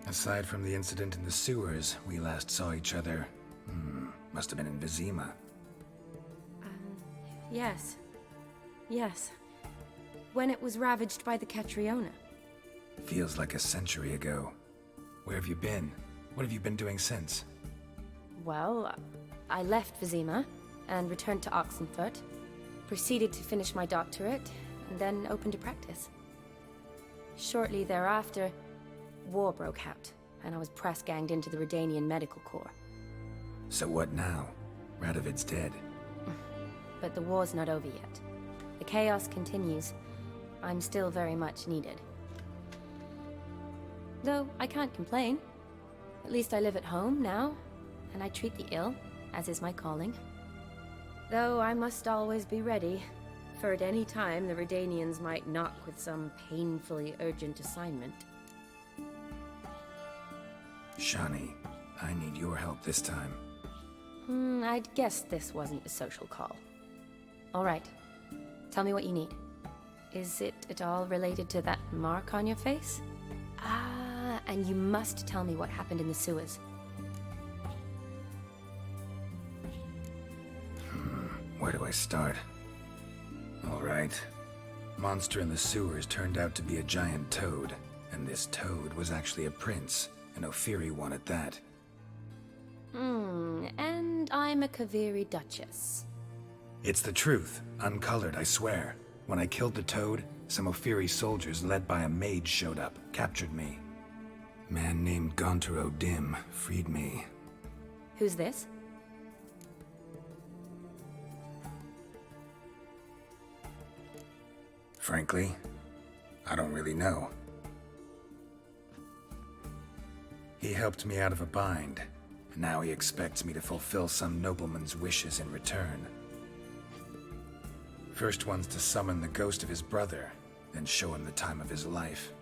Aside from the incident in the sewers, we last saw each other. Must have been in Vizima. Yes. Yes. When it was ravaged by the Catriona. Feels like a century ago. Where have you been? What have you been doing since? Well, I left Vizima and returned to Oxenfurt, proceeded to finish my doctorate, and then opened a practice. Shortly thereafter, war broke out, and I was press-ganged into the Redanian Medical Corps. So what now? Radovid's dead. But the war's not over yet. The chaos continues. I'm still very much needed. Though I can't complain. At least I live at home now, and I treat the ill, as is my calling. Though I must always be ready, for at any time the Redanians might knock with some painfully urgent assignment. Shani, I need your help this time. I'd guess this wasn't a social call. All right. Tell me what you need. Is it at all related to that mark on your face? Ah, and you must tell me what happened in the sewers. Where do I start? All right. Monster in the sewers turned out to be a giant toad, and this toad was actually a prince, an Ophiri one at that. And I'm a Kaviri Duchess. It's the truth, uncolored, I swear. When I killed the toad, some Ophiri soldiers led by a mage showed up, captured me. Man named Gontaro Dim freed me. Who's this? Frankly, I don't really know. He helped me out of a bind, and now he expects me to fulfill some nobleman's wishes in return. First one's to summon the ghost of his brother, then show him the time of his life.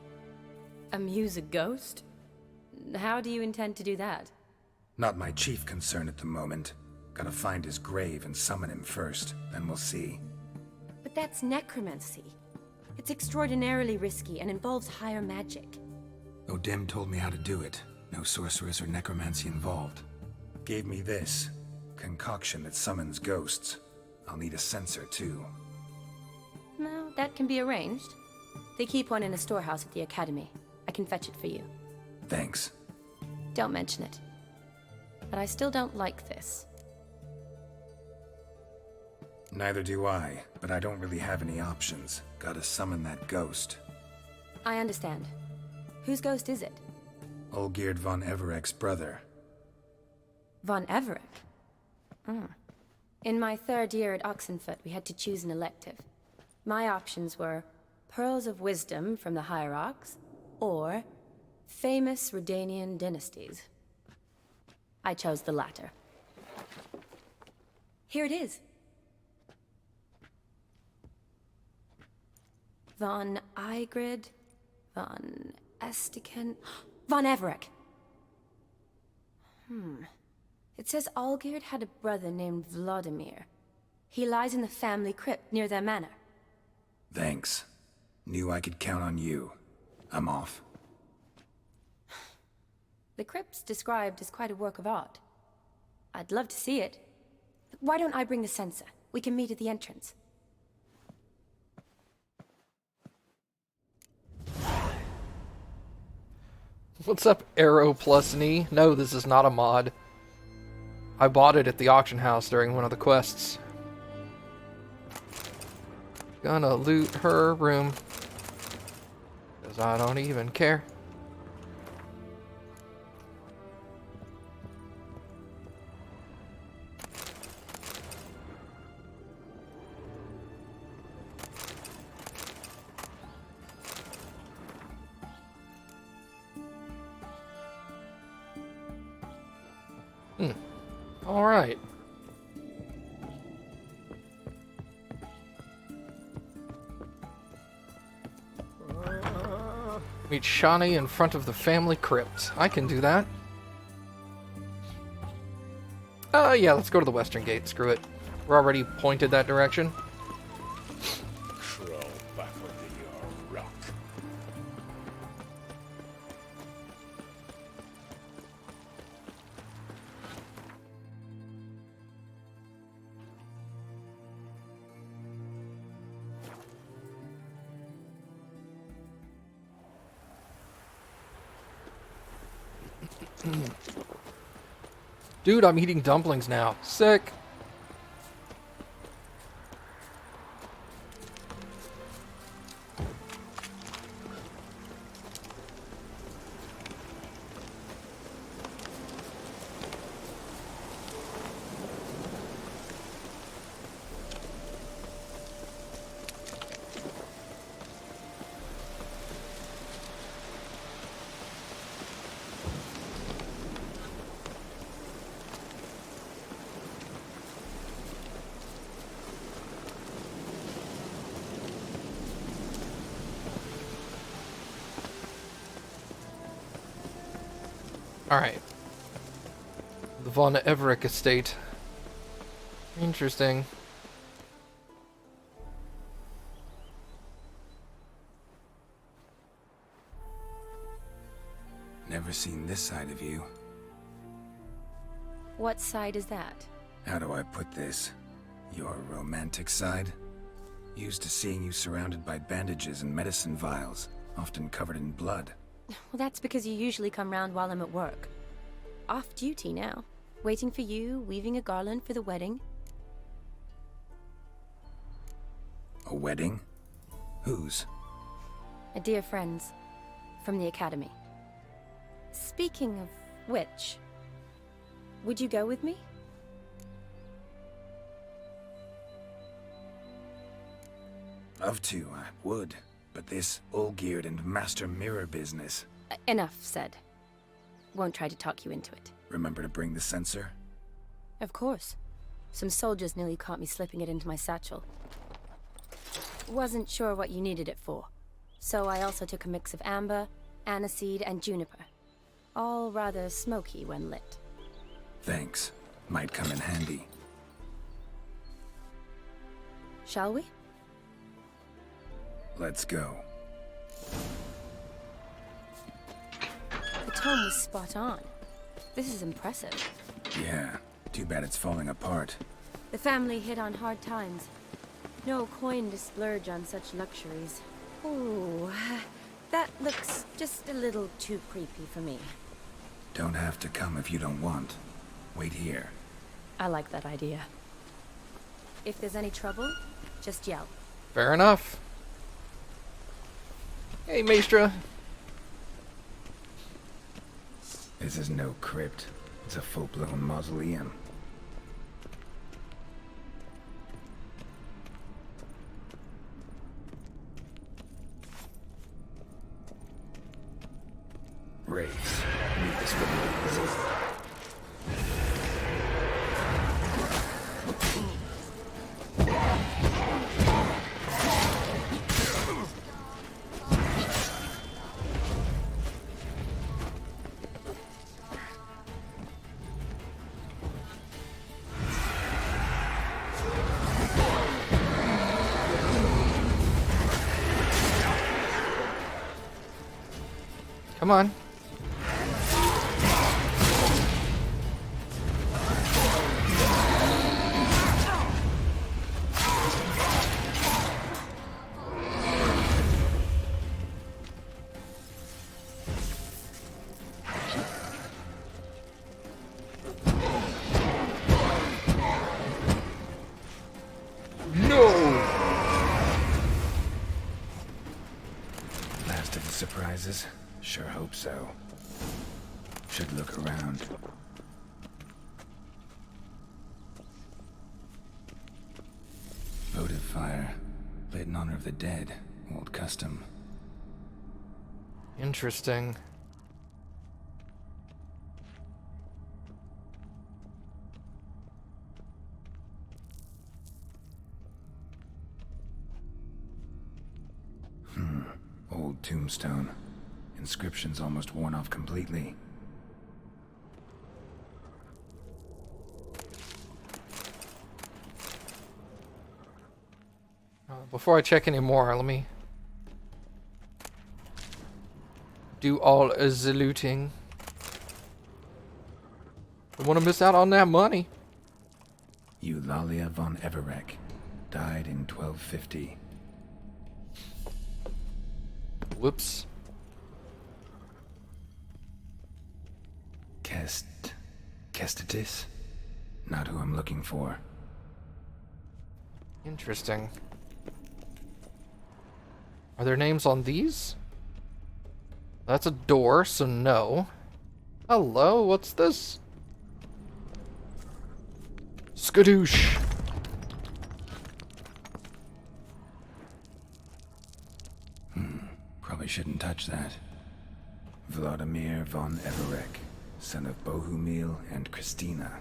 Amuse a ghost? How do you intend to do that? Not my chief concern at the moment. Gotta find his grave and summon him first, then we'll see. But that's necromancy. It's extraordinarily risky and involves higher magic. Odim told me how to do it. No sorceress or necromancy involved. Gave me this concoction that summons ghosts. I'll need a censer too. No, that can be arranged. They keep one in a storehouse at the academy. I can fetch it for you. Thanks. Don't mention it. But I still don't like this. Neither do I, but I don't really have any options. Gotta summon that ghost. I understand. Whose ghost is it? Olgierd von Everek's brother. Von Everek? In my third year at Oxenfurt, we had to choose an elective. My options were Pearls of Wisdom from the Hierarchs, or Famous Redanian Dynasties. I chose the latter. Here it is. Von Igrid, von Estiken, von Everek. It says Olgierd had a brother named Vladimir. He lies in the family crypt near their manor. Thanks. Knew I could count on you. I'm off. The crypt's described as quite a work of art. I'd love to see it. Why don't I bring the censer? We can meet at the entrance. What's up, Arrow plus knee? No, this is not a mod. I bought it at the auction house during one of the quests. Gonna loot her room. Because I don't even care. Alright. Meet Shani in front of the family crypt. I can do that. Yeah, let's go to the western gate. Screw it. We're already pointed that direction. Crawl back under your rock. Dude, I'm eating dumplings now. Sick. Alright. The Von Everett estate. Interesting. Never seen this side of you. What side is that? How do I put this? Your romantic side? Used to seeing you surrounded by bandages and medicine vials, often covered in blood. Well, that's because you usually come round while I'm at work. Off duty now. Waiting for you, weaving a garland for the wedding. A wedding? Whose? A dear friend's. From the academy. Speaking of which, would you go with me? Love to, I would. But this all-geared and master mirror business. Enough said. Won't try to talk you into it. Remember to bring the sensor? Of course. Some soldiers nearly caught me slipping it into my satchel. Wasn't sure what you needed it for. So I also took a mix of amber, aniseed, and juniper. All rather smoky when lit. Thanks. Might come in handy. Shall we? Let's go. The tone was spot on. This is impressive. Yeah. Too bad it's falling apart. The family hit on hard times. No coin to splurge on such luxuries. Ooh, that looks just a little too creepy for me. Don't have to come if you don't want. Wait here. I like that idea. If there's any trouble, just yell. Fair enough. Hey, Maestra. This is no crypt. It's a full-blown mausoleum. Wraiths. Knew this wouldn't be easy. Come on. Last of the surprises? Sure hope so. Should look around. Votive fire. Lit in honor of the dead. Old custom. Interesting. Old tombstone. Inscription's almost worn off completely. Before I check any more, let me do all the looting. Don't want to miss out on that money. Eulalia von Everett. Died in 1250. Whoops. Kestatis? Not who I'm looking for. Interesting. Are there names on these? That's a door, so no. Hello, what's this? Skadoosh. Probably shouldn't touch that. Vladimir von Everek, son of Bohumil and Christina.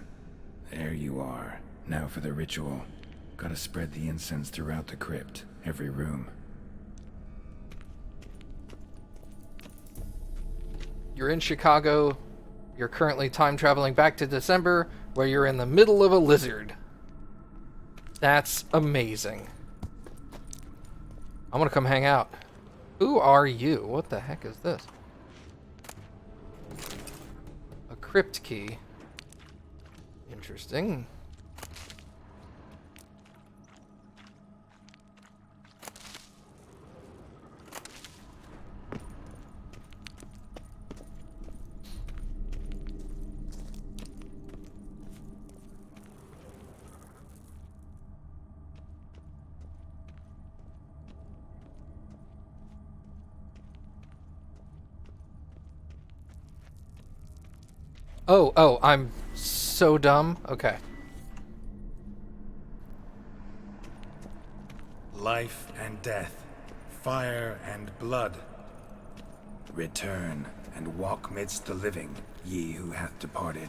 There you are. Now for the ritual. Gotta spread the incense throughout the crypt, every room. You're in Chicago. You're currently time traveling back to December, where you're in the middle of a lizard. That's amazing. I'm gonna come hang out. Who are you? What the heck is this? A crypt key. Interesting. Oh, I'm so dumb. Okay. Life and death, fire and blood. Return and walk midst the living, ye who hath departed.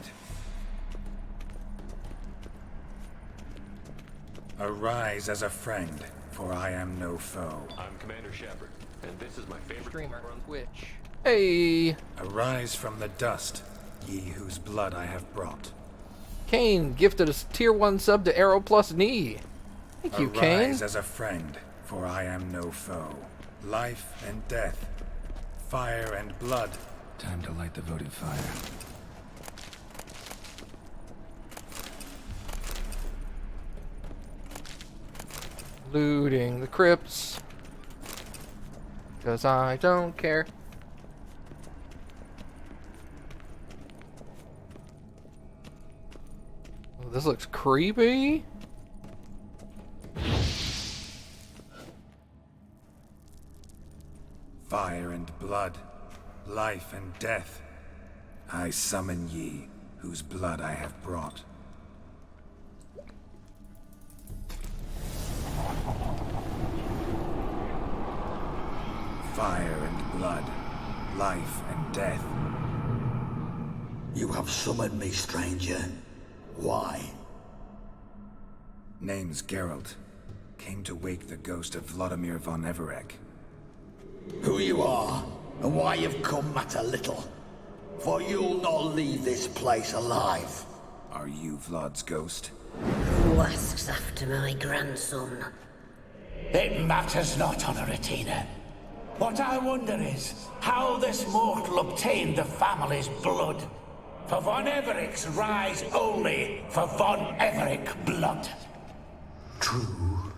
Arise as a friend, for I am no foe. I'm Commander Shepard, and this is my favorite Streamer on Twitch. Hey, Arise from the dust, ye whose blood I have brought. Kane gifted us tier 1 sub to Arrow Plus Knee. Thank you, Kane. Arise as a friend, for I am no foe. Life and death, fire and blood. Time to light the votive fire. Looting the crypts. Because I don't care. Oh, this looks creepy. Fire and blood, life and death. I summon ye, whose blood I have brought. Fire and blood, life and death. You have summoned me, stranger. Why? Name's Geralt. Came to wake the ghost of Vladimir von Everek. Who you are, and why you've come matter little. For you'll not leave this place alive. Are you Vlad's ghost? Who asks after my grandson? It matters not, Honoratina. What I wonder is how this mortal obtained the family's blood. For von Everek's rise only for von Everek blood. True.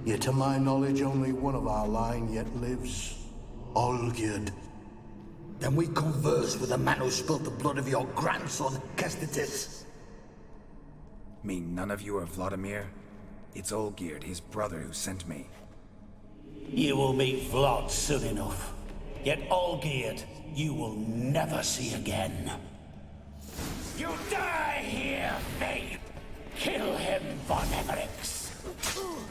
Yet to my knowledge, only one of our line yet lives. Olgierd. Then we converse with the man who spilt the blood of your grandson, Kestatis. Mean none of you are Vladimir? It's Olgierd, his brother, who sent me. You will meet Vlad soon enough. Yet Olgierd, you will never see again. You die here, Faith! Kill him, von Evereks!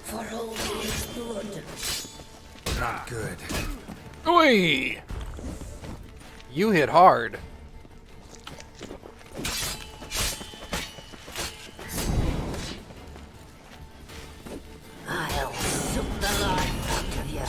For all his blood. Not good. Oi! You hit hard. I'll suck the life out of you.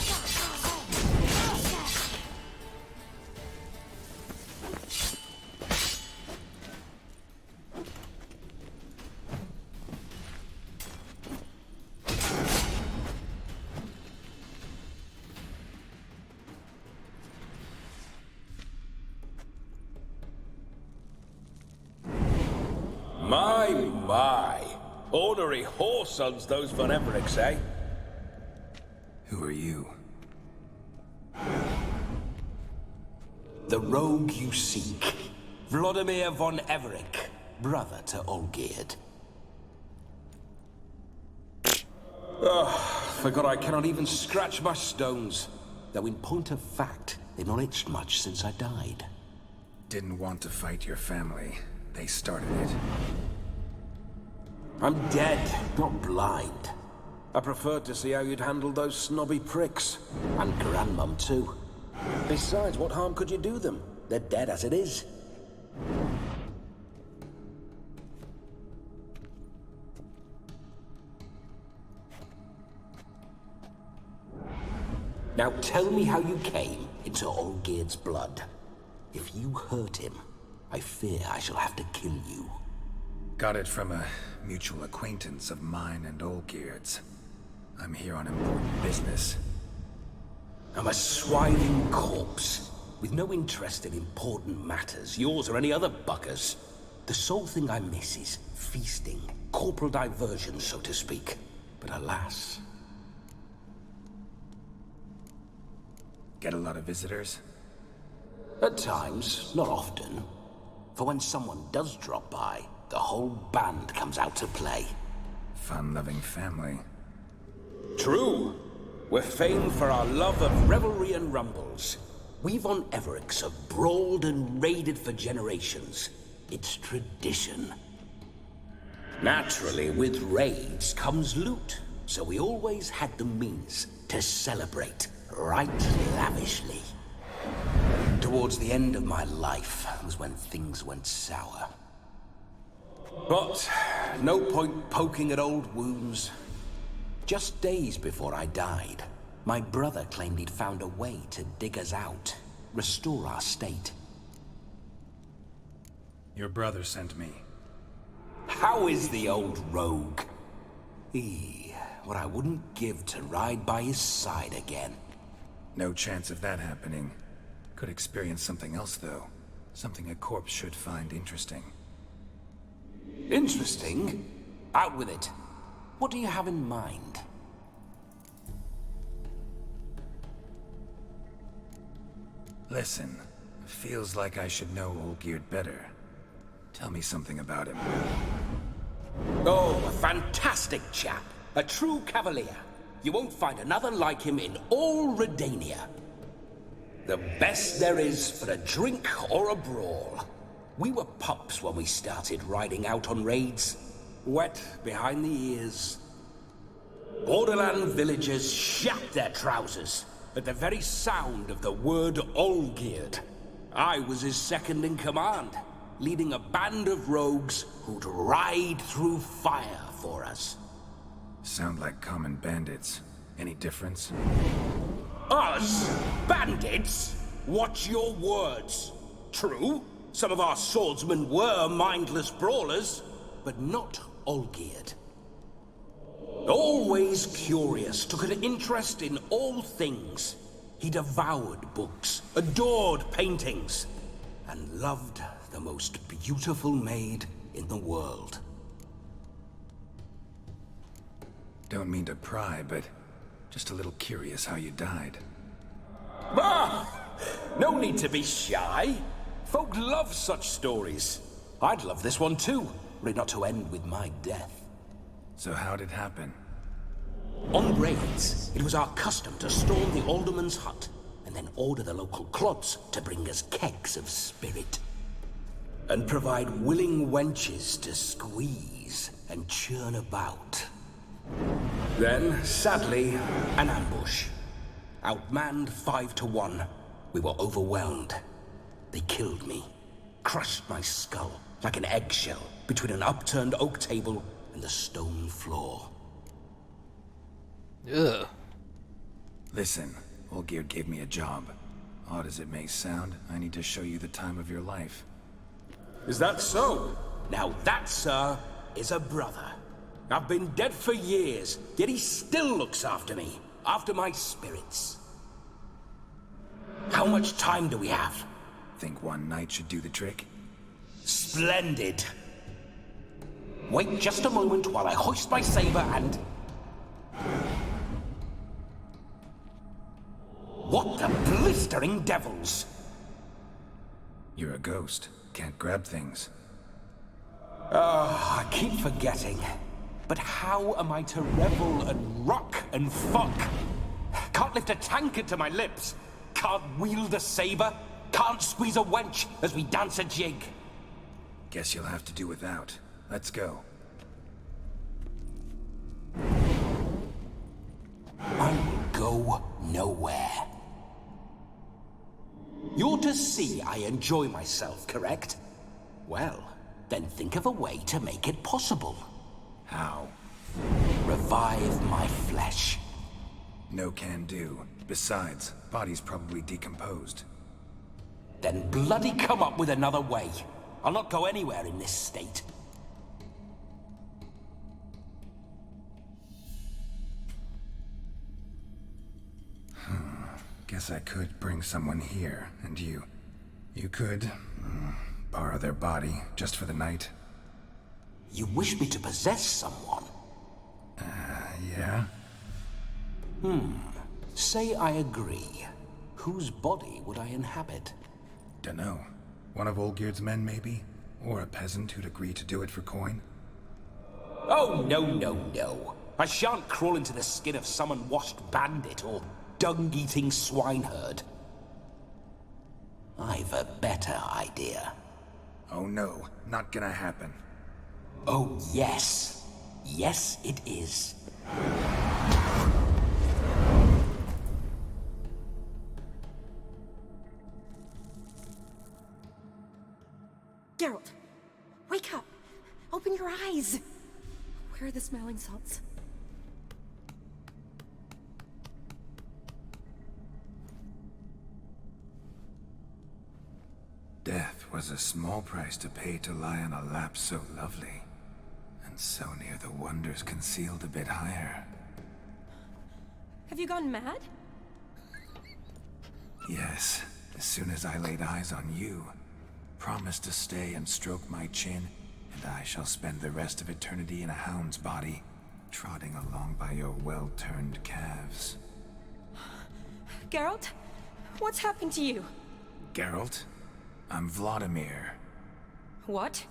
My. Ornery whoresons those von Evereks, eh? Who are you? The rogue you seek. Vladimir von Everick, brother to Olgierd. Forgot I cannot even scratch my stones. Though in point of fact, they've not itched much since I died. Didn't want to fight your family. They started it. I'm dead, not blind. I preferred to see how you'd handle those snobby pricks. And Grandmum, too. Besides, what harm could you do them? They're dead as it is. Now tell me how you came into Olgierd's blood. If you hurt him, I fear I shall have to kill you. Got it from a mutual acquaintance of mine and Olgierd's. I'm here on important business. I'm a swining corpse, with no interest in important matters, yours or any other buggers. The sole thing I miss is feasting, corporal diversion, so to speak. But alas... Get a lot of visitors? At times, not often. For when someone does drop by, the whole band comes out to play. Fun-loving family. True. We're famed for our love of revelry and rumbles. We von Evericks have brawled and raided for generations. It's tradition. Naturally, with raids comes loot, so we always had the means to celebrate right lavishly. Towards the end of my life was when things went sour. But no point poking at old wounds. Just days before I died, my brother claimed he'd found a way to dig us out, restore our state. Your brother sent me. How is the old rogue? What I wouldn't give to ride by his side again. No chance of that happening. Could experience something else, though. Something a corpse should find interesting. Interesting? Out with it. What do you have in mind? Listen, feels like I should know Olgierd better. Tell me something about him. Oh, a fantastic chap. A true cavalier. You won't find another like him in all Redania. The best there is for a drink or a brawl. We were pups when we started riding out on raids. Wet behind the ears. Borderland villagers shat their trousers at the very sound of the word Olgierd. I was his second in command, leading a band of rogues who'd ride through fire for us. Sound like common bandits. Any difference? Us? Bandits? Watch your words. True, some of our swordsmen were mindless brawlers, but not Olgierd. Always curious, took an interest in all things. He devoured books, adored paintings, and loved the most beautiful maid in the world. Don't mean to pry, but just a little curious how you died. No need to be shy. Folk love such stories. I'd love this one too, were it not to end with my death. So how'd it happen? On raids, it was our custom to storm the alderman's hut, and then order the local clods to bring us kegs of spirit. And provide willing wenches to squeeze and churn about. Then, sadly, an ambush. Outmanned 5-1, we were overwhelmed. They killed me, crushed my skull like an eggshell between an upturned oak table and the stone floor. Ugh. Listen, Olgierd gave me a job. Odd as it may sound, I need to show you the time of your life. Is that so? Now that, sir, is a brother. I've been dead for years, yet he still looks after me, after my spirits. How much time do we have? Think one night should do the trick? Splendid. Wait just a moment while I hoist my saber and... What the blistering devils? You're a ghost. can't grab things. I keep forgetting. But how am I to revel and rock and fuck? Can't lift a tankard to my lips. Can't wield a saber. Can't squeeze a wench as we dance a jig. Guess you'll have to do without. Let's go. I will go nowhere. You're to see I enjoy myself, correct? Well, then think of a way to make it possible. How? Revive my flesh. No can do. Besides, body's probably decomposed. Then bloody come up with another way. I'll not go anywhere in this state. Guess I could bring someone here, and you could borrow their body just for the night. You wish me to possess someone? Yeah? Say I agree. Whose body would I inhabit? Dunno. One of Olgierd's men, maybe? Or a peasant who'd agree to do it for coin? Oh, no. I shan't crawl into the skin of some unwashed bandit or dung-eating swineherd. I've a better idea. Oh no, not gonna happen. Oh, yes. Yes, it is. Geralt, wake up! Open your eyes! Where are the smelling salts? Death was a small price to pay to lie on a lap so lovely, and so near the wonders concealed a bit higher. Have you gone mad? Yes, as soon as I laid eyes on you, promised to stay and stroke my chin, and I shall spend the rest of eternity in a hound's body, trotting along by your well-turned calves. Geralt? What's happened to you? Geralt? I'm Vladimir. What?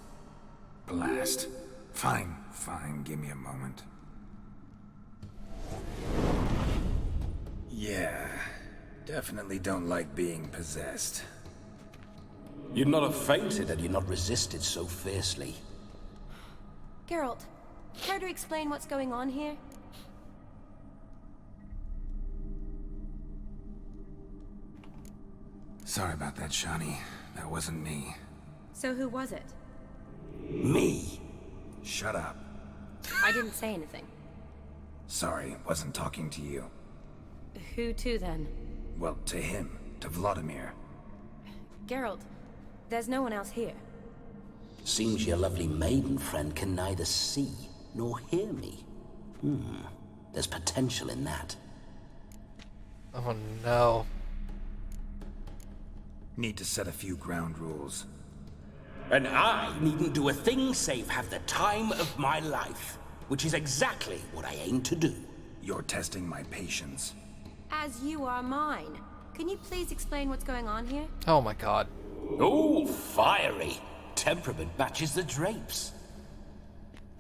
Blast. Fine, give me a moment. Yeah, definitely don't like being possessed. You'd not have fainted had you not resisted so fiercely. Geralt, care to explain what's going on here? Sorry about that, Shani. That wasn't me. So who was it? Me? Shut up. I didn't say anything. Sorry, wasn't talking to you. Who to then? Well, to him. To Vladimir. Geralt, there's no one else here. Seems your lovely maiden friend can neither see nor hear me. There's potential in that. Oh no. Need to set a few ground rules. And I needn't do a thing save have the time of my life, which is exactly what I aim to do. You're testing my patience. As you are mine. Can you please explain what's going on here? Oh my god. Oh, fiery. Temperament matches the drapes.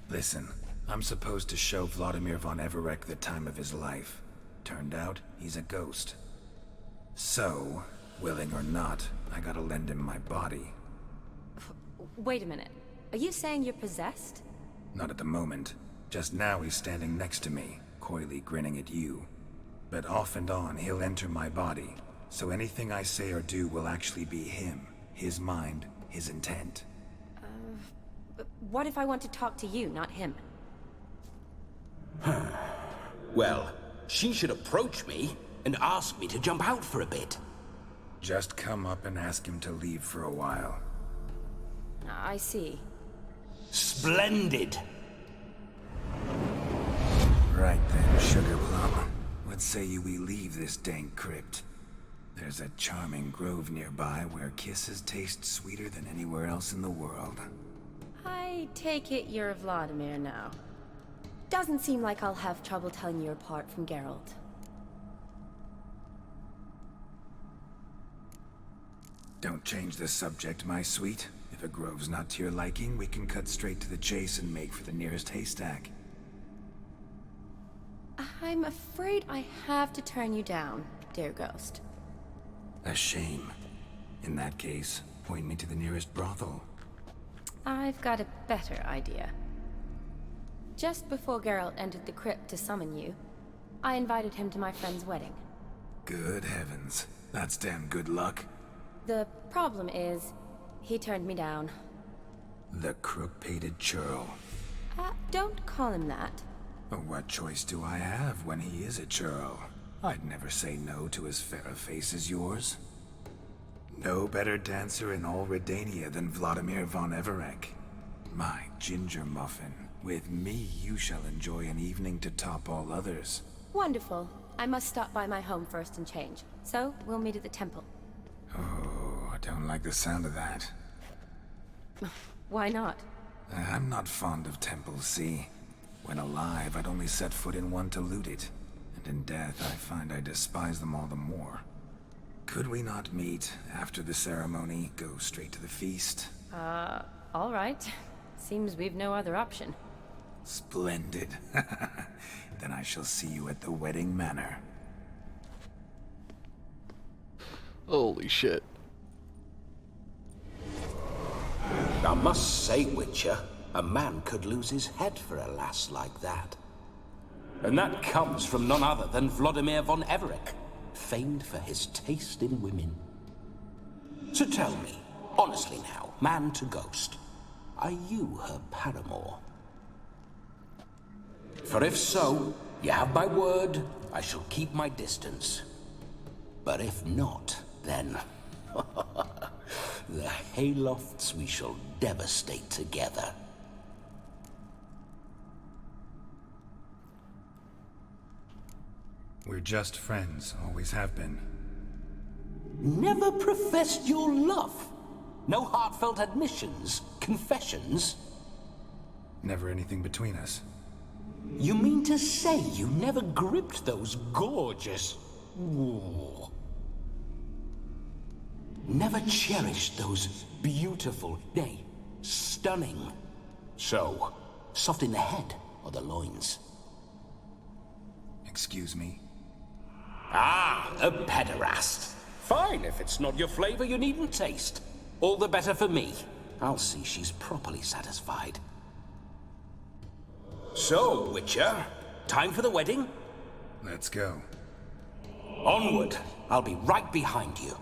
Listen, I'm supposed to show Vladimir von Everec the time of his life. Turned out, he's a ghost. So, willing or not, I gotta lend him my body. Wait a minute. Are you saying you're possessed? Not at the moment. Just now he's standing next to me, coyly grinning at you. But off and on, he'll enter my body. So anything I say or do will actually be him. His mind, his intent. What if I want to talk to you, not him? Well, she should approach me and ask me to jump out for a bit. Just come up and ask him to leave for a while. I see. Splendid. Right then, Sugar Plum. What say you we leave this dank crypt? There's a charming grove nearby where kisses taste sweeter than anywhere else in the world. I take it you're Vladimir now. Doesn't seem like I'll have trouble telling you apart from Geralt. Don't change the subject, my sweet. If If a grove's not to your liking, we can cut straight to the chase and make for the nearest haystack. I'm afraid I have to turn you down, dear ghost. A shame. In that case, point me to the nearest brothel. I've got a better idea. Just before Geralt entered the crypt to summon you, I invited him to my friend's wedding. Good heavens. That's damn good luck. The problem is, he turned me down. The crook-pated churl. Don't call him that. But what choice do I have when he is a churl? I'd never say no to as fair a face as yours. No better dancer in all Redania than Vladimir von Everec. My ginger muffin. With me, you shall enjoy an evening to top all others. Wonderful. I must stop by my home first and change. So, we'll meet at the temple. Oh, I don't like the sound of that. Why not? I'm not fond of temples, see? When alive, I'd only set foot in one to loot it. And in death, I find I despise them all the more. Could we not meet after the ceremony, go straight to the feast? All right. Seems we've no other option. Splendid. Then I shall see you at the wedding manor. Holy shit. I must say, Witcher, a man could lose his head for a lass like that. And that comes from none other than Vladimir von Everec, famed for his taste in women. So tell me, honestly now, man to ghost, are you her paramour? For if so, you have my word, I shall keep my distance. But if not, then the haylofts we shall devastate together. We're just friends, always have been. Never professed your love? No heartfelt admissions, confessions? Never anything between us. You mean to say you never gripped those gorgeous... Ooh. Never cherished those beautiful, nay, stunning... So, soft in the head or the loins? Excuse me? Ah, a pederast. Fine, if it's not your flavor, you needn't taste. All the better for me. I'll see she's properly satisfied. So, Witcher, time for the wedding? Let's go. Onward. I'll be right behind you.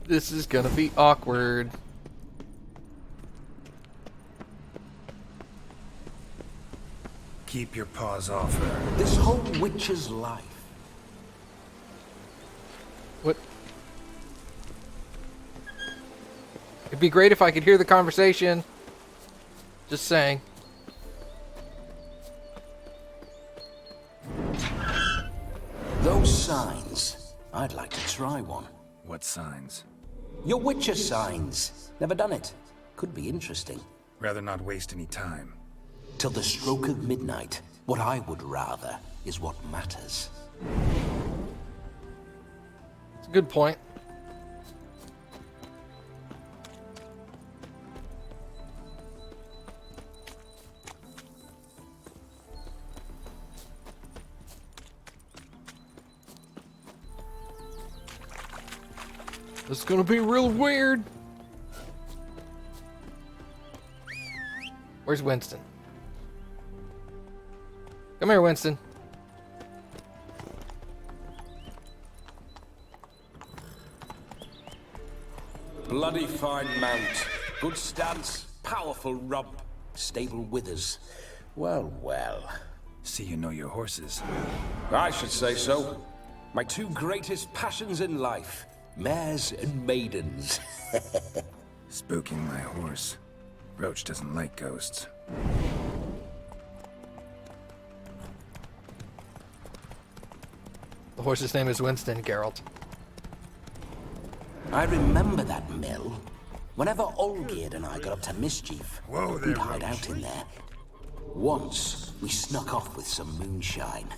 This is gonna be awkward. Keep your paws off her. This whole witch's life. What? It'd be great if I could hear the conversation. Just saying. Those signs. I'd like to try one. What signs? Your Witcher signs. Never done it. Could be interesting. Rather not waste any time. Till the stroke of midnight. What I would rather is what matters. It's a good point. This is gonna be real weird. Where's Winston? Come here, Winston. Bloody fine mount. Good stance, powerful rump, stable withers. Well, well. See you know your horses. I should say so. My two greatest passions in life. Mares and maidens. Spooking my horse. Roach doesn't like ghosts. The horse's name is Winston, Geralt. I remember that mill. Whenever Olgierd and I got up to mischief, Whoa there, we'd hide Roach. out in there. Once, we snuck off with some moonshine.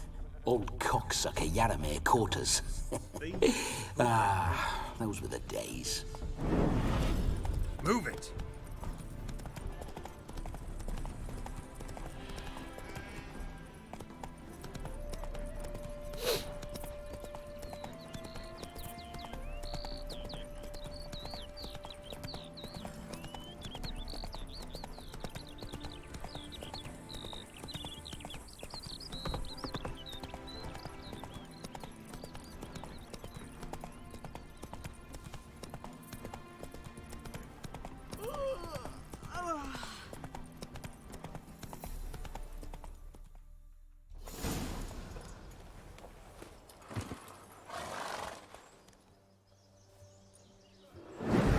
Old cocksucker Yaramir caught us. Those were the days. Move it!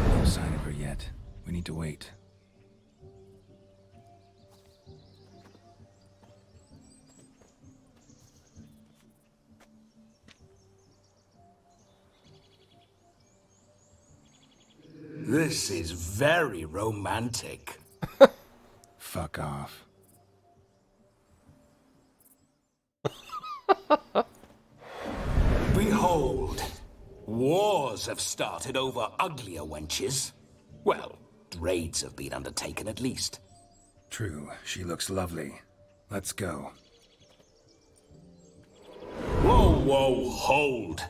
No sign of her yet. We need to wait. This is very romantic. Fuck off. Behold, wars have started over uglier wenches. Well, raids have been undertaken at least. True, she looks lovely. Let's go. Whoa, hold.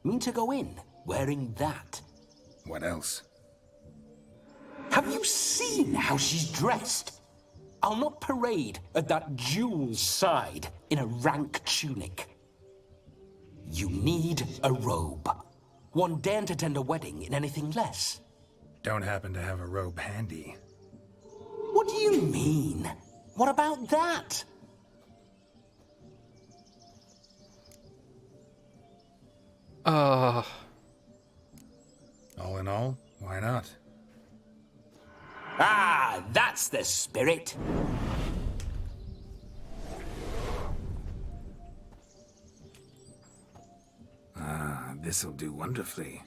Mean to go in, wearing that? What else? Have you seen how she's dressed? I'll not parade at that jewel's side in a rank tunic. You need a robe. One daren't attend a wedding in anything less. Don't happen to have a robe handy. What do you mean? What about that? All in all, why not? Ah, that's the spirit. This'll do wonderfully.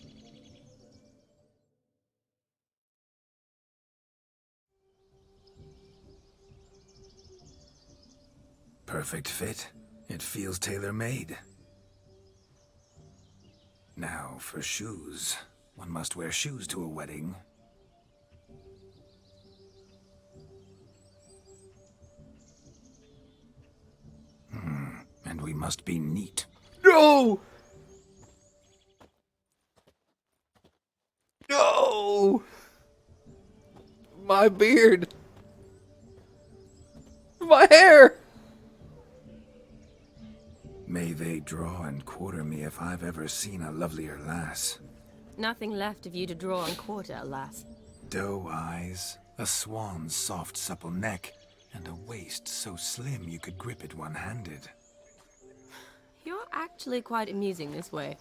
Perfect fit. It feels tailor-made. Now, for shoes. One must wear shoes to a wedding. And we must be neat. No! No! My beard! My hair! May they draw and quarter me if I've ever seen a lovelier lass. Nothing left of you to draw and quarter, alas. Doe eyes, a swan's soft supple neck, and a waist so slim you could grip it one-handed. You're actually quite amusing this way.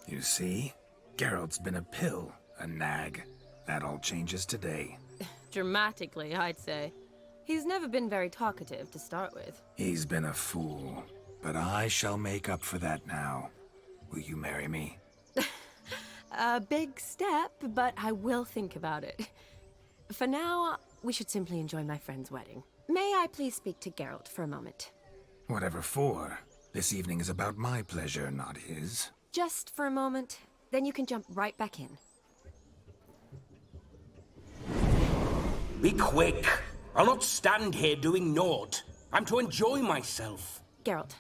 You see? Geralt's been a pill, a nag. That all changes today. Dramatically, I'd say. He's never been very talkative to start with. He's been a fool, but I shall make up for that now. Will you marry me? A big step, but I will think about it. For now, we should simply enjoy my friend's wedding. May I please speak to Geralt for a moment? Whatever for. This evening is about my pleasure, not his. Just for a moment, then you can jump right back in. Be quick. I'll not stand here doing naught. I'm to enjoy myself. Geralt,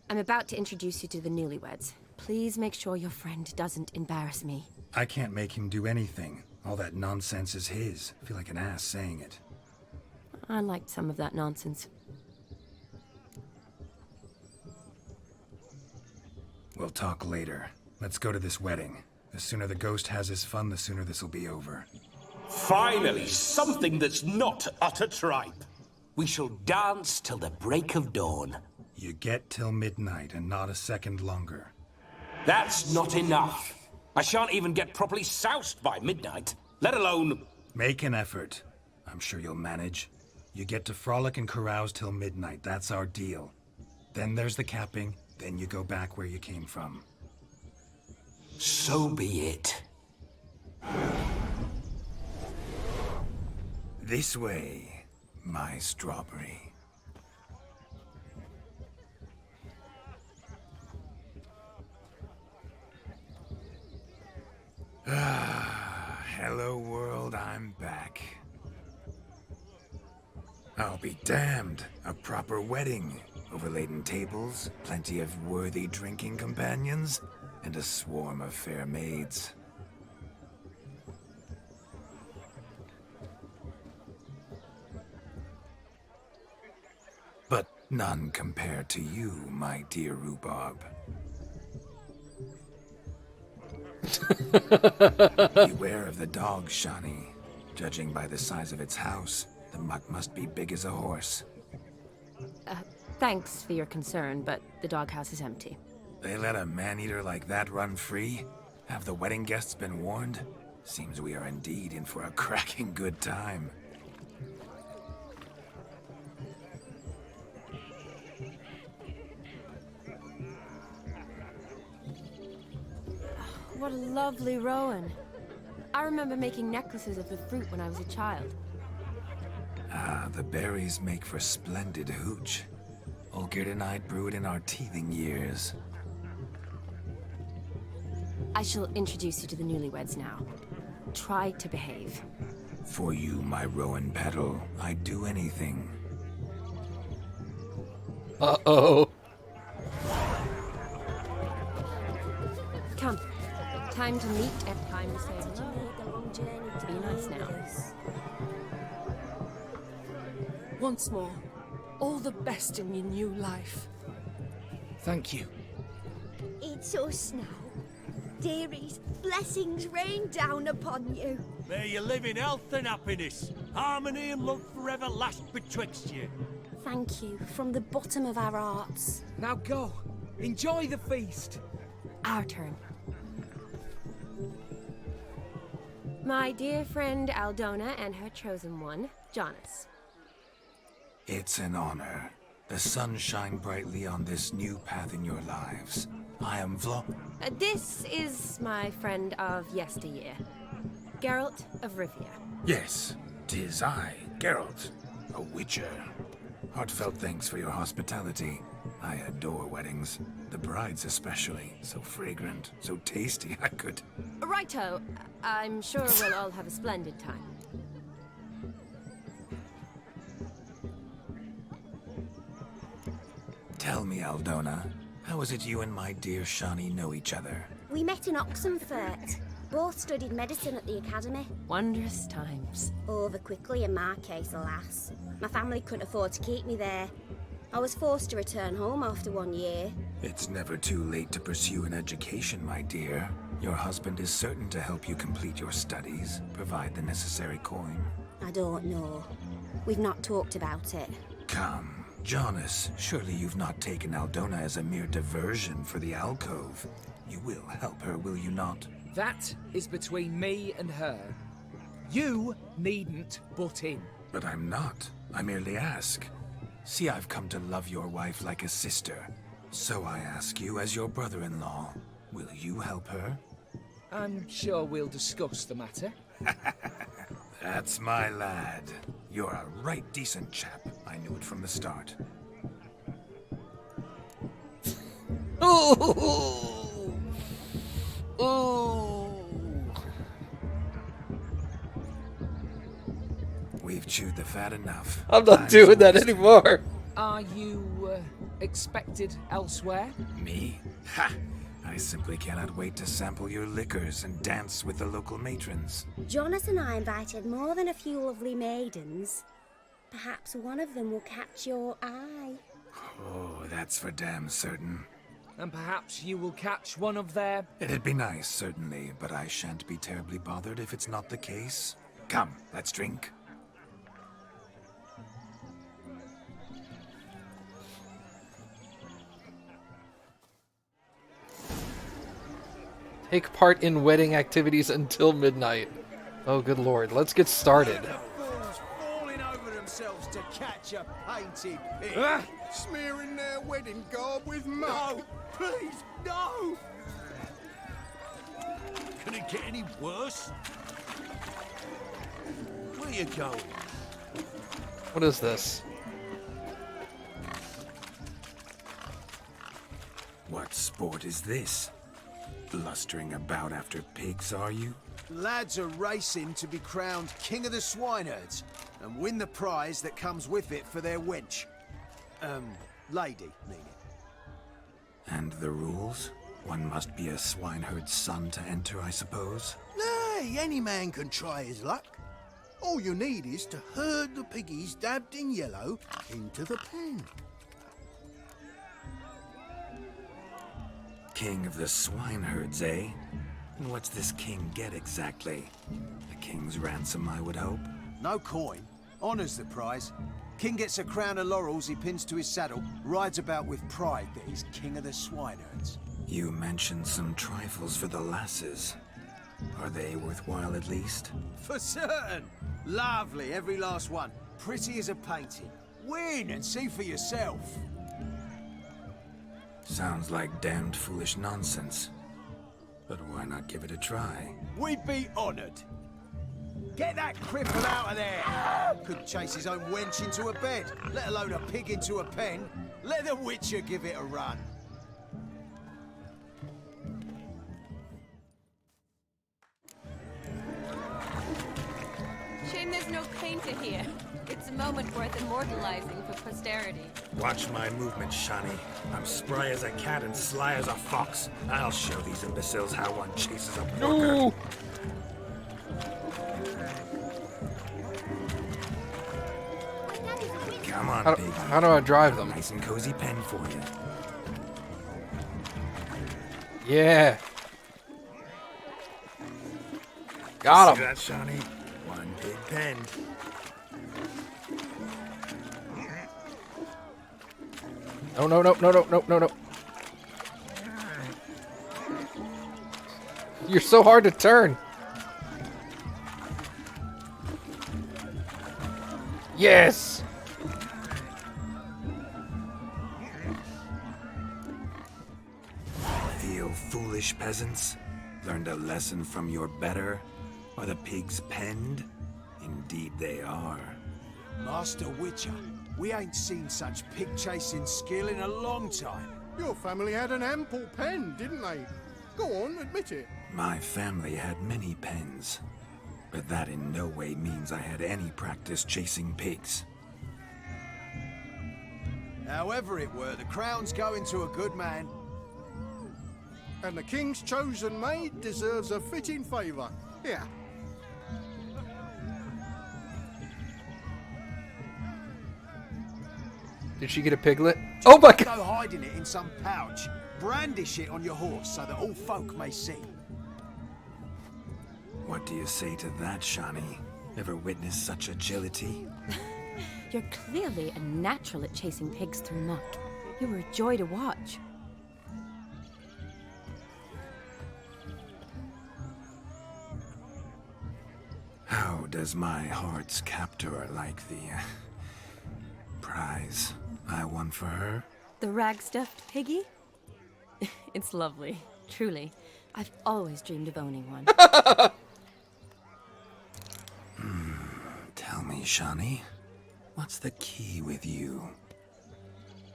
I'm about to introduce you to the newlyweds. Please make sure your friend doesn't embarrass me. I can't make him do anything. All that nonsense is his. I feel like an ass saying it. I liked some of that nonsense. We'll talk later. Let's go to this wedding. The sooner the ghost has his fun, the sooner this'll be over. Finally, something that's not utter tripe. We shall dance till the break of dawn. You get till midnight and not a second longer. That's not enough. I shan't even get properly soused by midnight, let alone... Make an effort. I'm sure you'll manage. You get to frolic and carouse till midnight. That's our deal. Then there's the capping. Then you go back where you came from. So be it. This way, my strawberry. Ah, hello world, I'm back. I'll be damned. A proper wedding. Overladen tables, plenty of worthy drinking companions, and a swarm of fair maids. But none compared to you, my dear rhubarb. Beware of the dog, Shani. Judging by the size of its house, the muck must be big as a horse. Thanks for your concern, but the doghouse is empty. They let a man-eater like that run free? Have the wedding guests been warned? Seems we are indeed in for a cracking good time. What a lovely rowan. I remember making necklaces of the fruit when I was a child. Ah, the berries make for splendid hooch. Olgerd and I brewed in our teething years. I shall introduce you to the newlyweds now. Try to behave. For you, my rowan petal, I'd do anything. Uh-oh. Come. Time to meet and time to say hello. The long journey to Be nice now. Once more, all the best in your new life. Thank you. It's us now. Dearies, blessings rain down upon you. May you live in health and happiness. Harmony and love forever last betwixt you. Thank you from the bottom of our hearts. Now go. Enjoy the feast. Our turn. My dear friend Aldona and her chosen one, Jonas. It's an honor. The sun shine brightly on this new path in your lives. I am This is my friend of yesteryear, Geralt of Rivia. Yes, 'tis I, Geralt, a witcher. Heartfelt thanks for your hospitality. I adore weddings. The brides especially. So fragrant, so tasty, I could... Righto. I'm sure we'll all have a splendid time. Tell me, Aldona, how is it you and my dear Shani know each other? We met in Oxenfurt. Both studied medicine at the academy. Wondrous times. Over quickly in my case, alas. My family couldn't afford to keep me there. I was forced to return home after 1 year. It's never too late to pursue an education, my dear. Your husband is certain to help you complete your studies, provide the necessary coin. I don't know. We've not talked about it. Come, Jonas, surely you've not taken Aldona as a mere diversion for the alcove. You will help her, will you not? That is between me and her. You needn't butt in. But I'm not. I merely ask. See, I've come to love your wife like a sister. So I ask you, as your brother-in-law, will you help her? I'm sure we'll discuss the matter. That's my lad. You're a right decent chap. I knew it from the start. Oh! Oh! We've chewed the fat enough. I'm not doing that anymore. Are you expected elsewhere? Me? Ha! I simply cannot wait to sample your liquors and dance with the local matrons. Jonas and I invited more than a few lovely maidens. Perhaps one of them will catch your eye. Oh, that's for damn certain. And perhaps you will catch one of their... It'd be nice, certainly, but I shan't be terribly bothered if it's not the case. Come, let's drink. Take part in wedding activities until midnight. Oh, good lord. Let's get started. Fools falling over themselves to catch a painted pig. Smearing their wedding garb with muck. No, please, no! Can it get any worse? Where you going? What is this? What sport is this? Blustering about after pigs, are you? Lads are racing to be crowned King of the Swineherds and win the prize that comes with it for their wench. Lady, meaning. And the rules? One must be a swineherd's son to enter, I suppose? Nay, any man can try his luck. All you need is to herd the piggies dabbed in yellow into the pen. King of the swineherds, eh? And what's this king get exactly? The king's ransom, I would hope? No coin. Honours the prize. King gets a crown of laurels he pins to his saddle, rides about with pride that he's King of the Swineherds. You mentioned some trifles for the lasses. Are they worthwhile at least? For certain! Lovely, every last one. Pretty as a painting. Win and see for yourself. Sounds like damned foolish nonsense. But why not give it a try? We'd be honoured. Get that cripple out of there! Couldn't chase his own wench into a bed, let alone a pig into a pen. Let the Witcher give it a run. Shame there's no painter here. It's a moment worth immortalizing for posterity. Watch my movement, Shani. I'm spry as a cat and sly as a fox. I'll show these imbeciles how one chases a porker. No! Come on, piggy. How do I drive them? Nice and cozy pen for you. Yeah. Got See him. that, Shani? One big pen. No, no, no, no, no, no, no, no. You're so hard to turn. Yes. Feel foolish, peasants? Learned a lesson from your better? Are the pigs penned? Indeed they are. Master Witcher, we ain't seen such pig-chasing skill in a long time. Your family had an ample pen, didn't they? Go on, admit it. My family had many pens, but that in no way means I had any practice chasing pigs. However it were, the crown's going to a good man. And the king's chosen maid deserves a fitting favour. Here. Did she get a piglet? Oh my god! Go hiding it in some pouch. Brandish it on your horse so that all folk may see. What do you say to that, Shani? Ever witnessed such agility? You're clearly a natural at chasing pigs through muck. You were a joy to watch. How does my heart's captor like the prize I won for her? The rag-stuffed piggy? It's lovely, truly. I've always dreamed of owning one. Tell me, Shani, what's the key with you?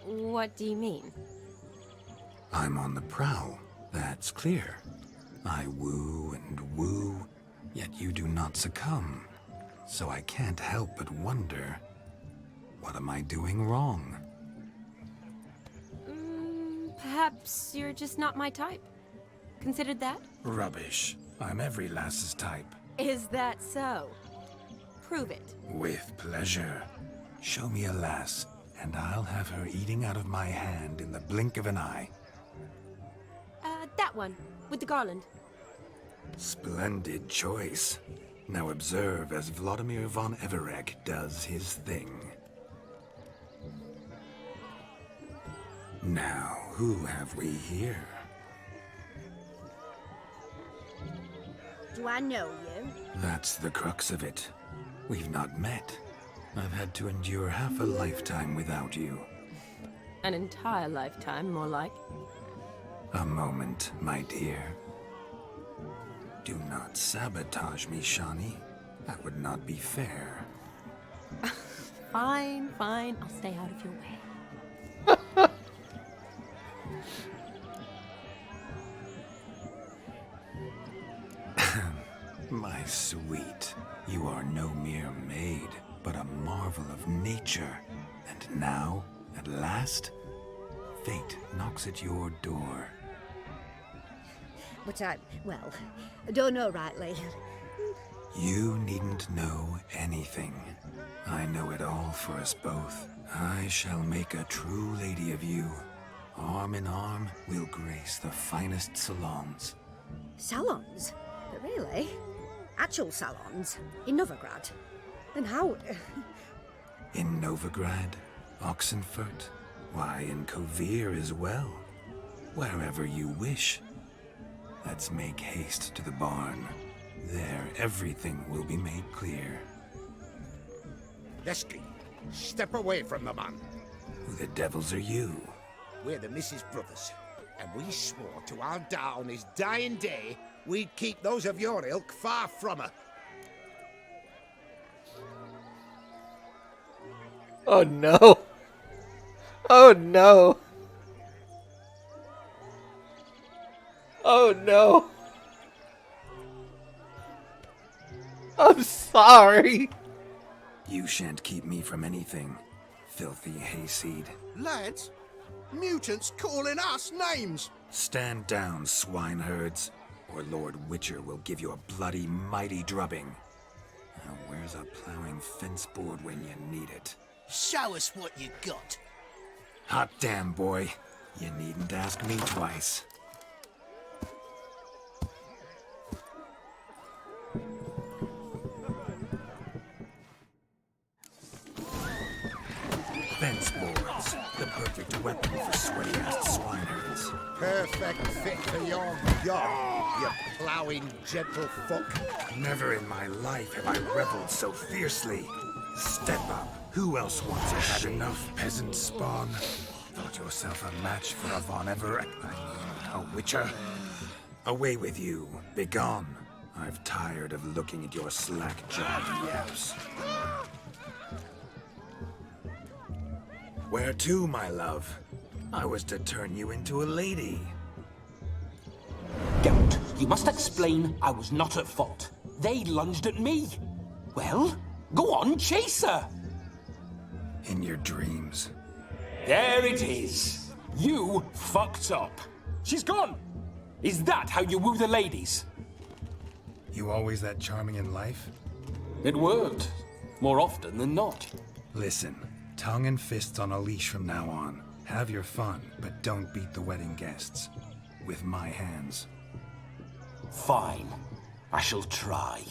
What do you mean? I'm on the prowl, that's clear. I woo and woo, yet you do not succumb. So I can't help but wonder, what am I doing wrong? Perhaps you're just not my type. Considered that? Rubbish. I'm every lass's type. Is that so? Prove it. With pleasure. Show me a lass, and I'll have her eating out of my hand in the blink of an eye. That one, with the garland. Splendid choice. Now observe as Vladimir von Everek does his thing. Now, who have we here? Do I know you? That's the crux of it. We've not met. I've had to endure half a lifetime without you. An entire lifetime, more like. A moment, my dear. Do not sabotage me, Shani. That would not be fair. Fine, fine. I'll stay out of your way. My sweet, you are no mere maid, but a marvel of nature. And now, at last, fate knocks at your door. But I don't know rightly. You needn't know anything. I know it all for us both. I shall make a true lady of you. Arm in arm, we'll grace the finest salons. Salons? But really? Actual salons? In Novigrad? And how? In Novigrad, Oxenfurt, why, in Kovir as well. Wherever you wish. Let's make haste to the barn. There, everything will be made clear. Lesky, step away from the man. Who the devils are you? We're the Mrs. Brothers, and we swore to our dad on his dying day we'd keep those of your ilk far from her. Oh no! Oh no! Oh no! I'm sorry! You shan't keep me from anything, filthy hayseed. Lads, mutants calling us names. Stand down, swineherds, or Lord Witcher will give you a bloody mighty drubbing. Now where's a plowing fence board when you need it? Show us what you got. Hot damn, boy. You needn't ask me twice. Fence boards, the perfect weapon for sweaty-ass swineherds. Perfect fit for your job, you ploughing gentle fuck. Never in my life have I reveled so fiercely. Step up. Who else wants a had enough, peasant spawn? Thought yourself a match for a Von Everett, a Witcher? Away with you. Begone. I've tired of looking at your slack-jawed yaps. Where to, my love? I was to turn you into a lady. Geralt, you must explain I was not at fault. They lunged at me. Well, go on, chase her. In your dreams. There it is. You fucked up. She's gone. Is that how you woo the ladies? You always that charming in life? It worked. More often than not. Listen, tongue and fists on a leash from now on. Have your fun, but don't beat the wedding guests. With my hands. Fine. I shall try.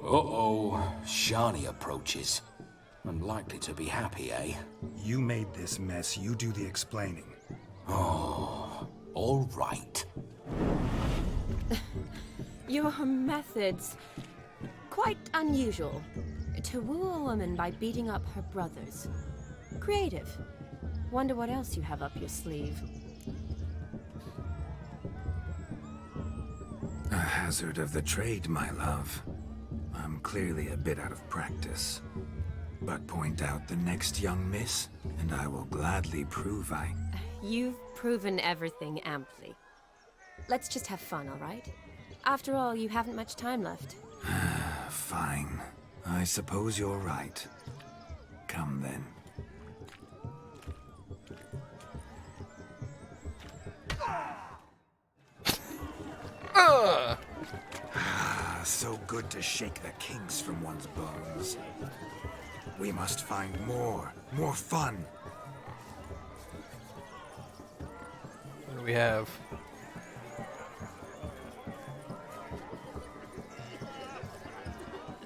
Uh-oh. Shani approaches. Unlikely to be happy, eh? You made this mess, you do the explaining. Oh, all right. Your methods... quite unusual. To woo a woman by beating up her brothers. Creative. Wonder what else you have up your sleeve. A hazard of the trade, my love. I'm clearly a bit out of practice. But point out the next young miss, and I will gladly prove I... You've proven everything amply. Let's just have fun, all right? After all, you haven't much time left. Fine. I suppose you're right. Come then. So good to shake the kinks from one's bones. We must find more fun. What do we have?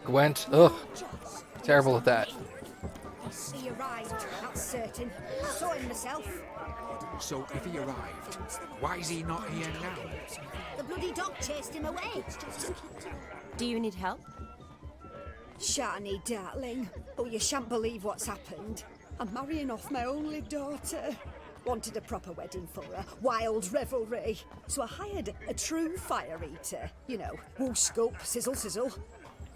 Gwent. Ugh. Terrible at that. He arrived, that's certain. Saw him myself. So if he arrived, why is he not here now? The bloody dog chased him away. Do you need help? Shani, darling. Oh, you shan't believe what's happened. I'm marrying off my only daughter. Wanted a proper wedding for her, wild revelry. So I hired a true fire eater. You know, wool scoop, sizzle sizzle.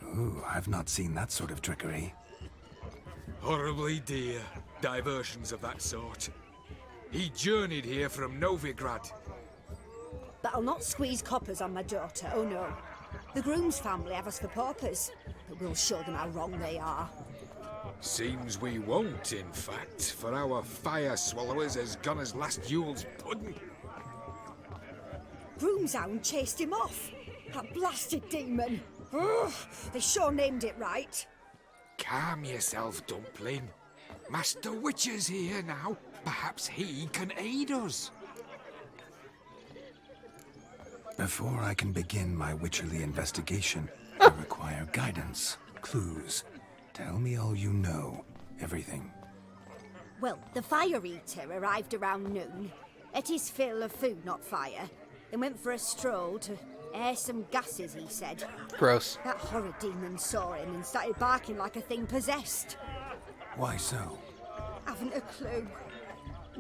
Ooh, I've not seen that sort of trickery. Horribly dear diversions of that sort. He journeyed here from Novigrad. But I'll not squeeze coppers on my daughter, oh no. The groom's family have us for paupers, but we'll show them how wrong they are. Seems we won't, in fact, for our fire swallowers has gone as last Yule's pudding. Groom's hound chased him off. That blasted demon. Ugh, they sure named it right. Calm yourself, Dumpling. Master Witcher's here now. Perhaps he can aid us. Before I can begin my witcherly investigation, I require guidance, clues. Tell me all you know, everything. Well, the fire eater arrived around noon, ate his fill of food, not fire, then went for a stroll to air some gases, he said. Gross. That horrid demon saw him and started barking like a thing possessed. Why so? Haven't a clue.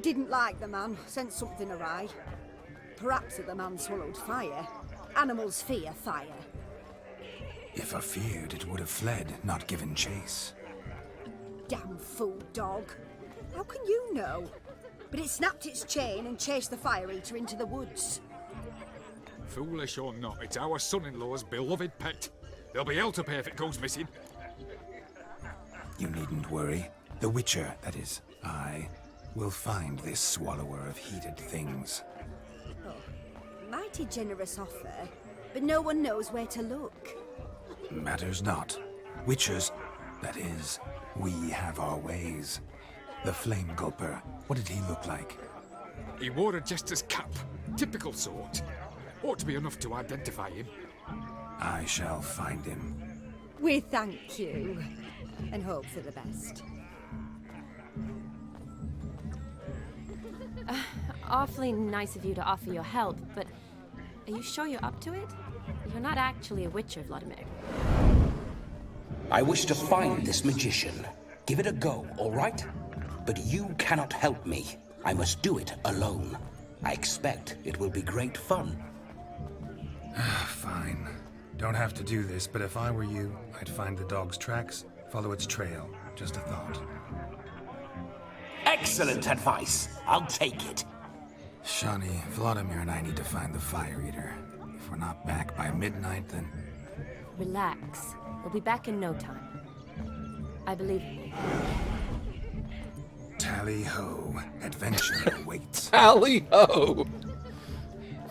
Didn't like the man, sent something awry. Perhaps if the man swallowed fire. Animals fear fire. If I feared, it would have fled, not given chase. Damn fool dog. How can you know? But it snapped its chain and chased the fire eater into the woods. Foolish or not, it's our son-in-law's beloved pet. There'll be hell to pay if it goes missing. You needn't worry. The Witcher, that is, I, will find this swallower of heated things. Oh, mighty generous offer, but no one knows where to look. Matters not. Witchers, that is, we have our ways. The Flame Gulper, what did he look like? He wore a jester's cap. Typical sort. Ought to be enough to identify him. I shall find him. We thank you, and hope for the best. Awfully nice of you to offer your help, but are you sure you're up to it? You're not actually a witcher, Vladimir. I wish to find this magician. Give it a go, all right? But you cannot help me. I must do it alone. I expect it will be great fun. Fine. Don't have to do this, but if I were you, I'd find the dog's tracks, follow its trail. Just a thought. Excellent advice. I'll take it. Shani, Vladimir and I need to find the fire eater. If we're not back by midnight, then... Relax. We'll be back in no time. I believe in you. Tally-ho. Adventure awaits. Tally-ho!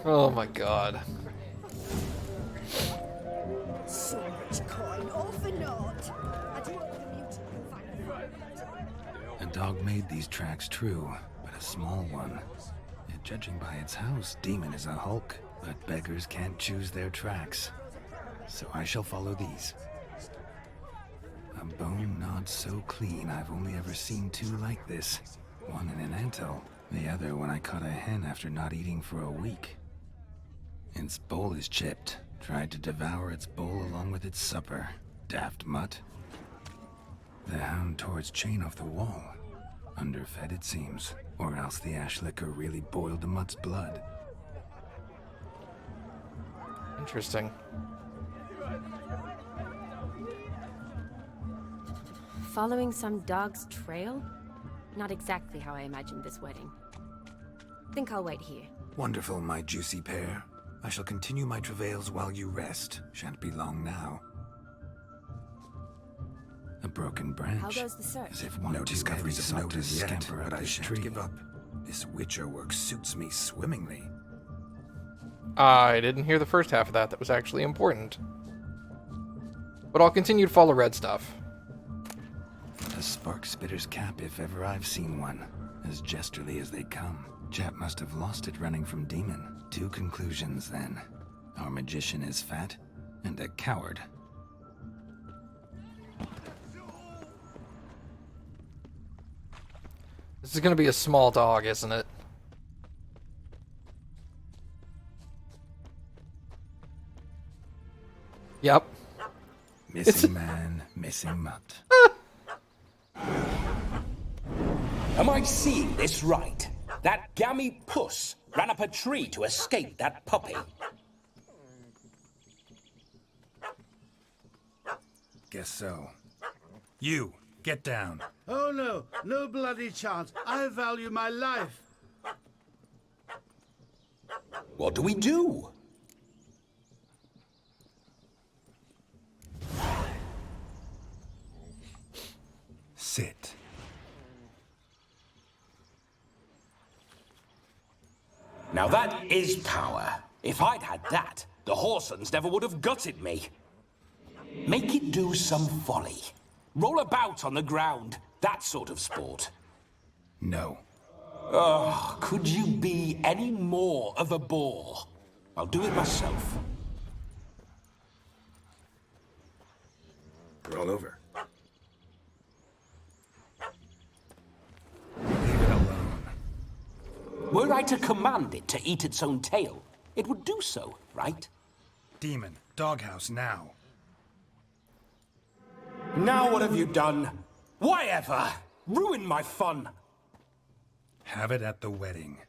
Oh my god. So much coin, all for naught. I do hope the mutant can find the fire eater. A dog made these tracks true, but a small one. Yet judging by its house, Demon is a hulk, but beggars can't choose their tracks. So I shall follow these. A bone not so clean I've only ever seen two like this. One in an anthill, the other when I caught a hen after not eating for a week. Its bowl is chipped. Tried to devour its bowl along with its supper. Daft mutt. The hound tore its chain off the wall. Underfed, it seems. Or else the ash liquor really boiled the mutt's blood. Interesting. Following some dog's trail? Not exactly how I imagined this wedding. Think I'll wait here. Wonderful, my juicy pair. I shall continue my travails while you rest. Shan't be long now. A broken branch. How goes the search? As if one no discoveries of notice yet, but I shan't give up. This Witcher work suits me swimmingly. I didn't hear the first half of that. That was actually important. But I'll continue to follow red stuff. A spark spitter's cap if ever I've seen one. As jesterly as they come. Chap must have lost it running from Demon. Two conclusions, then. Our magician is fat, and a coward. This is gonna be a small dog, isn't it? Yep. Missing man, missing mutt. Am I seeing this right? That gammy puss ran up a tree to escape that puppy. Guess so. You, get down. Oh no, no bloody chance. I value my life. What do we do? Sit. Now that is power. If I'd had that, the Horsons never would have gutted me. Make it do some folly. Roll about on the ground. That sort of sport. No. Oh, could you be any more of a bore? I'll do it myself. Roll over. Leave it alone. Were I to command it to eat its own tail, it would do so, right? Demon, doghouse now. Now what have you done? Why ever? Ruin my fun. Have it at the wedding.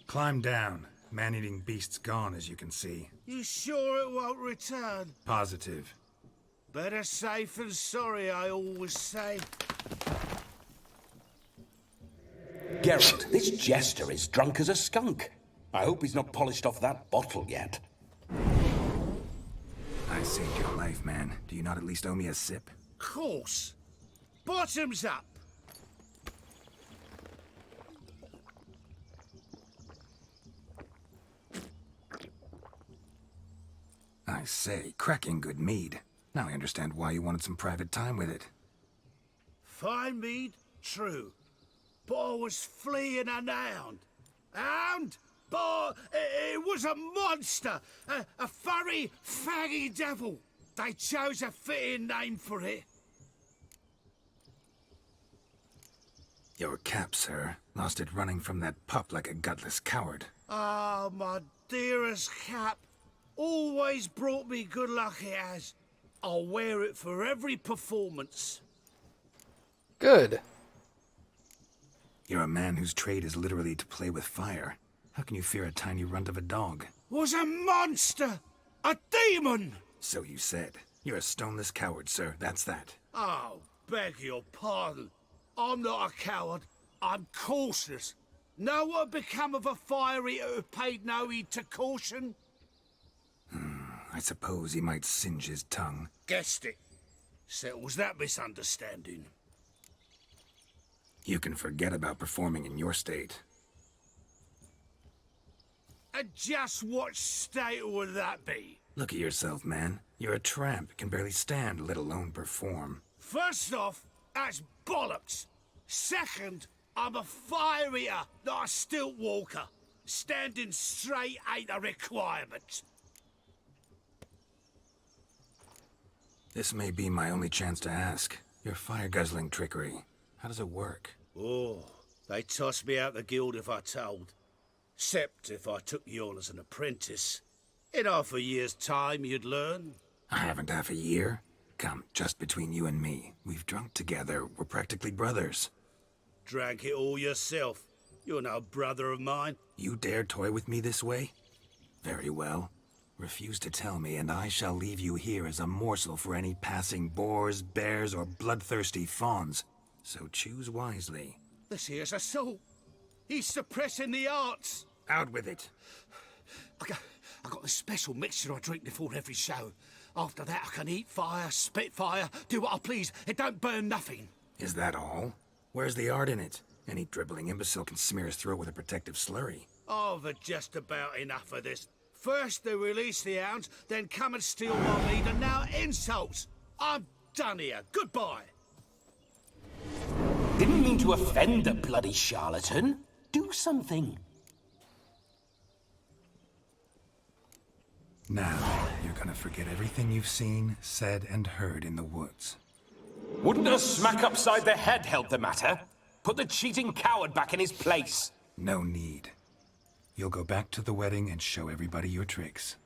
Climb down. Man-eating beast's gone, as you can see. You sure it won't return? Positive. Better safe than sorry, I always say. Geralt, this jester is drunk as a skunk. I hope he's not polished off that bottle yet. I saved your life, man. Do you not at least owe me a sip? Course. Bottoms up. I say, cracking good mead. Now I understand why you wanted some private time with it. Fine mead, true. But I was fleeing an hound. Hound? But it was a monster. A furry, faggy devil. They chose a fitting name for it. Your cap, sir. Lost it running from that pup like a gutless coward. Ah, my dearest cap. Always brought me good luck it has. I'll wear it for every performance. Good. You're a man whose trade is literally to play with fire. How can you fear a tiny runt of a dog? Was a monster! A demon! So you said. You're a stoneless coward, sir. That's that. Oh, beg your pardon. I'm not a coward. I'm cautious. Know what had become of a fire eater who paid no heed to caution? I suppose he might singe his tongue. Guessed it. Settles that misunderstanding. You can forget about performing in your state. And just what state would that be? Look at yourself, man. You're a tramp, can barely stand, let alone perform. First off, that's bollocks. Second, I'm a fire eater, not a stilt walker. Standing straight ain't a requirement. This may be my only chance to ask. Your fire-guzzling trickery. How does it work? Oh, they toss me out the guild if I told. Except if I took you on as an apprentice. In half a year's time, you'd learn. I haven't half a year. Come, just between you and me. We've drunk together. We're practically brothers. Drank it all yourself. You're no brother of mine. You dare toy with me this way? Very well. Refuse to tell me, and I shall leave you here as a morsel for any passing boars, bears, or bloodthirsty fawns. So choose wisely. This here's assault. He's suppressing the arts. Out with it. I got this special mixture I drink before every show. After that, I can eat fire, spit fire, do what I please. It don't burn nothing. Is that all? Where's the art in it? Any dribbling imbecile can smear his throat with a protective slurry. I've had just about enough of this. First they release the hounds, then come and steal my meat, and now insults. I'm done here. Goodbye. Didn't mean to offend the bloody charlatan. Do something. Now, you're gonna forget everything you've seen, said, and heard in the woods. Wouldn't a smack upside the head help the matter? Put the cheating coward back in his place. No need. You'll go back to the wedding and show everybody your tricks.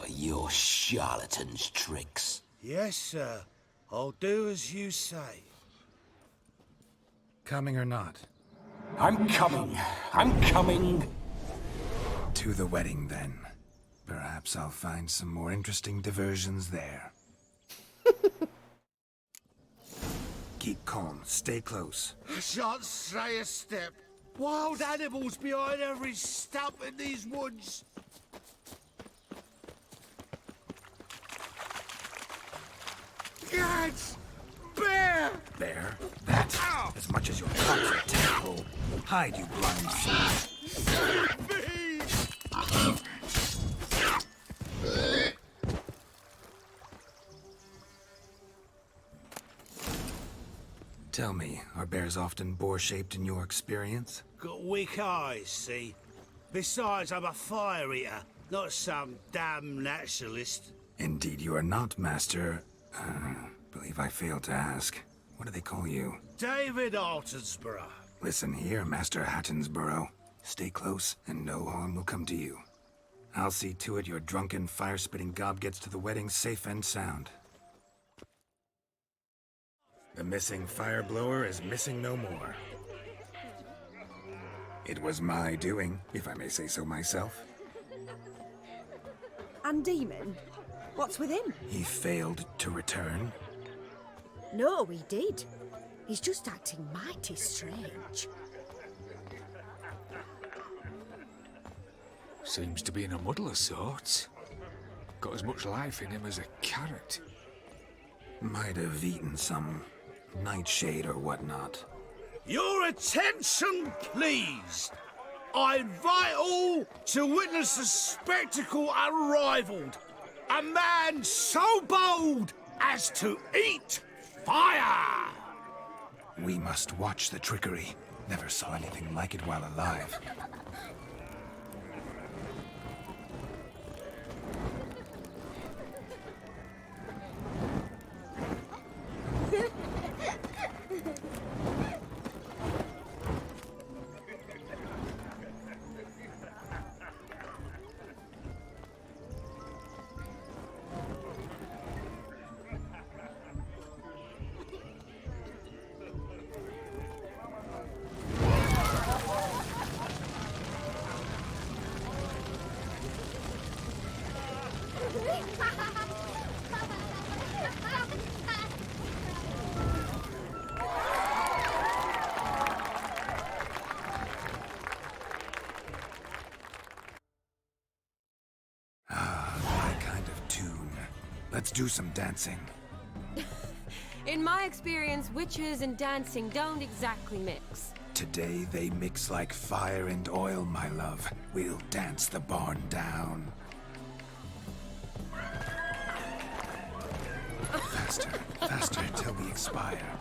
Your charlatan's tricks. Yes, sir. I'll do as you say. Coming or not? I'm coming. I'm coming. To the wedding, then. Perhaps I'll find some more interesting diversions there. Keep calm. Stay close. I shan't stray a step. Wild animals behind every stump in these woods. Gads! Bear! Bear? That? As much as your cock's a tadpole. Hide, you blind fool. Tell me, are bears often boar-shaped in your experience? Got weak eyes, see? Besides, I'm a fire eater, not some damn naturalist. Indeed you are not, Master. Believe I failed to ask. What do they call you? David Altonsborough. Listen here, Master Hattonsborough. Stay close, and no harm will come to you. I'll see to it your drunken, fire-spitting gob gets to the wedding safe and sound. The missing fire blower is missing no more. It was my doing, if I may say so myself. And Demon? What's with him? He failed to return. No, he did. He's just acting mighty strange. Seems to be in a muddle of sorts. Got as much life in him as a carrot. Might have eaten some nightshade or whatnot. Your attention, please. I invite all to witness a spectacle unrivaled. A man so bold as to eat fire! We must watch the trickery. Never saw anything like it while alive. Let's do some dancing. In my experience, witches and dancing don't exactly mix. Today they mix like fire and oil, my love. We'll dance the barn down. Faster, faster till we expire.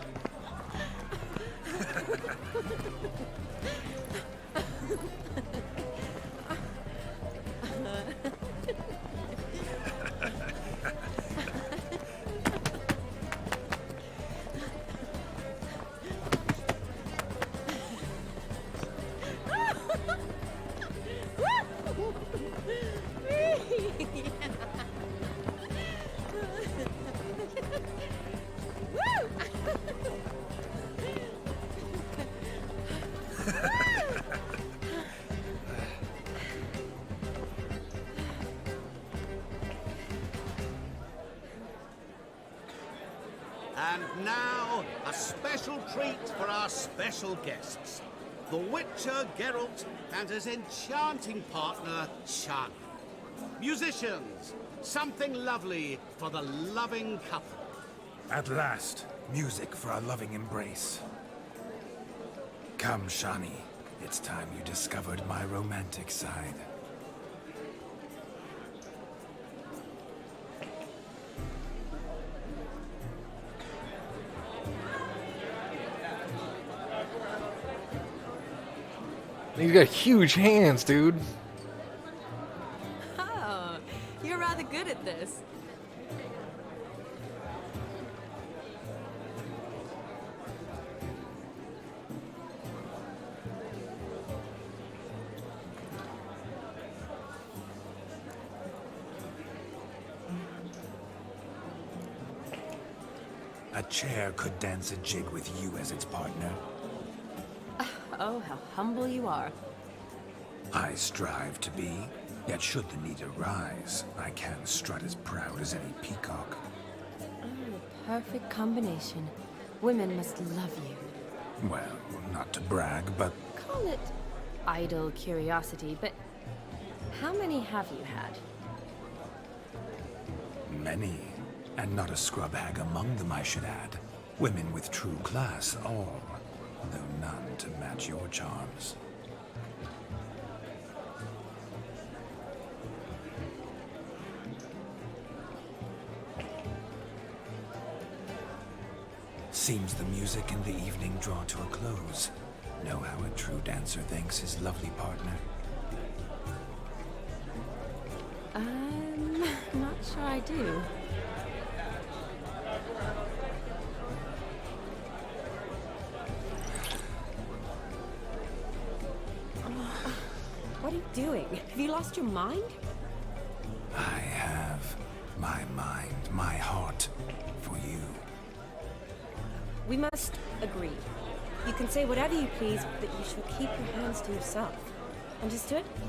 And now, a special treat for our special guests. The Witcher Geralt and his enchanting partner, Shani. Musicians, something lovely for the loving couple. At last, music for our loving embrace. Come, Shani. It's time you discovered my romantic side. You got huge hands, dude. Oh, you're rather good at this. a chair could dance a jig with you as its partner. Oh, how humble you are. I strive to be, yet should the need arise, I can strut as proud as any peacock. Oh, the perfect combination. Women must love you. Well, not to brag, but Call it idle curiosity, but how many have you had? many. And not a scrub hag among them, I should add. Women with true class, all, though none to match your charms. Seems the music and the evening draw to a close. Know how a true dancer thanks his lovely partner? I'm not sure I do. What are you doing? Have you lost your mind? I have my mind, my heart for you. We must agree. You can say whatever you please, but you shall keep your hands to yourself. Understood?